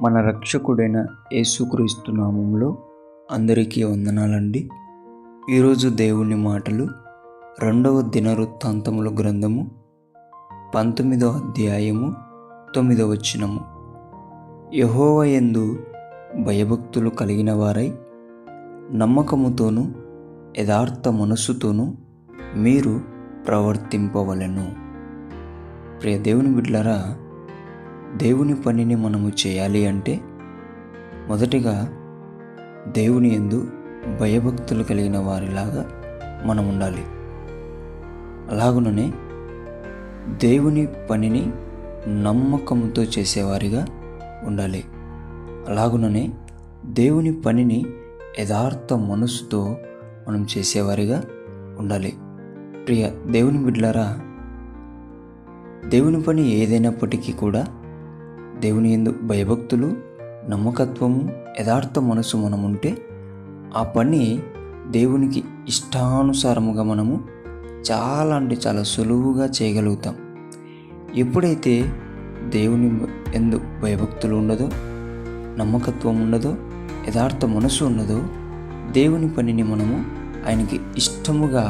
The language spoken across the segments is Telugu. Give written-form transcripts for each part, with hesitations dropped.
మన రక్షకుడైన యేసుక్రీస్తు నామములో అందరికీ వందనాలండి. ఈరోజు దేవుని మాటలు 2వ దినవృత్తాంతముల గ్రంథము 19వ అధ్యాయము 9వ వచనము. యెహోవా యందు భయభక్తులు కలిగిన వారై నమ్మకముతోనూ యథార్థ మనస్సుతోనూ మీరు ప్రవర్తింపవలెను. ప్రియ దేవుని బిడ్డలారా, దేవుని పనిని మనము చేయాలి అంటే మొదటిగా దేవుని యందు భయభక్తులు కలిగిన వారిలాగా మనం ఉండాలి. అలాగుననే దేవుని పనిని నమ్మకంతో చేసేవారిగా ఉండాలి. అలాగుననే దేవుని పనిని యథార్థ మనస్సుతో మనం చేసేవారిగా ఉండాలి. ప్రియ దేవుని బిడ్డలారా, దేవుని పని ఏదైనప్పటికీ కూడా దేవుని యందు భయభక్తులు, నమ్మకత్వము, యథార్థ మనసు మనం ఉంటే ఆ పని దేవునికి ఇష్టానుసారముగా మనము చాలా సులువుగా చేయగలుగుతాం. ఎప్పుడైతే దేవుని యందు భయభక్తులు ఉండదో, నమ్మకత్వం ఉండదో, యథార్థ మనసు ఉండదో, దేవుని పనిని మనము ఆయనకి ఇష్టముగా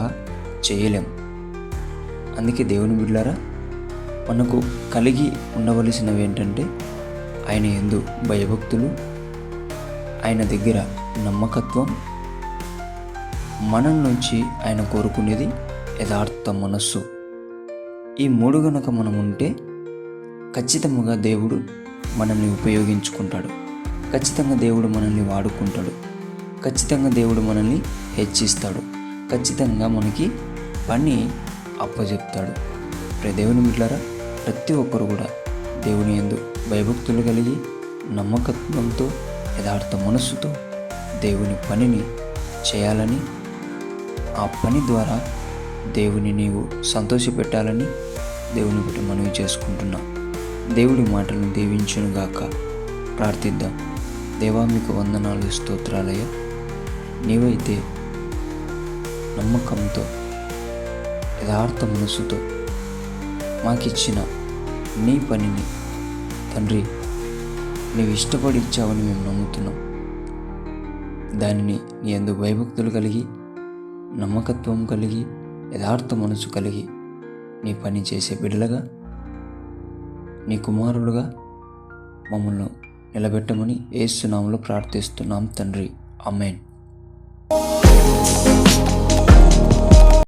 చేయలేం. అందుకే దేవుని బిడ్డలారా, మనకు కలిగి ఉండవలసినవి ఏంటంటే ఆయన యందు భయభక్తులు, ఆయన దగ్గర నమ్మకత్వం, మన నుంచి ఆయన కోరుకునేది యథార్థ మనస్సు. ఈ 3 గనక మనం ఉంటే ఖచ్చితంగా దేవుడు మనల్ని ఉపయోగించుకుంటాడు. ఖచ్చితంగా దేవుడు మనల్ని వాడుకుంటాడు. ఖచ్చితంగా దేవుడు మనల్ని హెచ్చిస్తాడు. ఖచ్చితంగా మనకి పని అప్పచెప్తాడు. దేవుని బిడ్డలారా, ప్రతి ఒక్కరు కూడా దేవుని యందు భయభక్తులు కలిగి నమ్మకత్వంతో యథార్థ మనస్సుతో దేవుని పనిని చేయాలని, ఆ పని ద్వారా దేవుని నీవు సంతోషపెట్టాలని దేవుని బట్టి మనవి చేసుకుంటున్నాం. దేవుడి మాటలను దీవించునుగాక. ప్రార్థిద్దాం. దేవా, మీకు వందనాలు, స్తోత్రాలయ. నీవైతే నమ్మకంతో యథార్థ మనస్సుతో మాకిచ్చిన నీ పనిని తండ్రి నీవు ఇష్టపడి ఇచ్చావని మేము నమ్ముతున్నాం. దానిని నీ యందు భయభక్తులు కలిగి, నమ్మకత్వం కలిగి, యథార్థ మనసు కలిగి నీ పని చేసే బిడ్డలుగా, నీ కుమారులుగా మమ్మల్ని నిలబెట్టమని యేసు నామములో ప్రార్థిస్తున్నాం తండ్రి. ఆమేన్.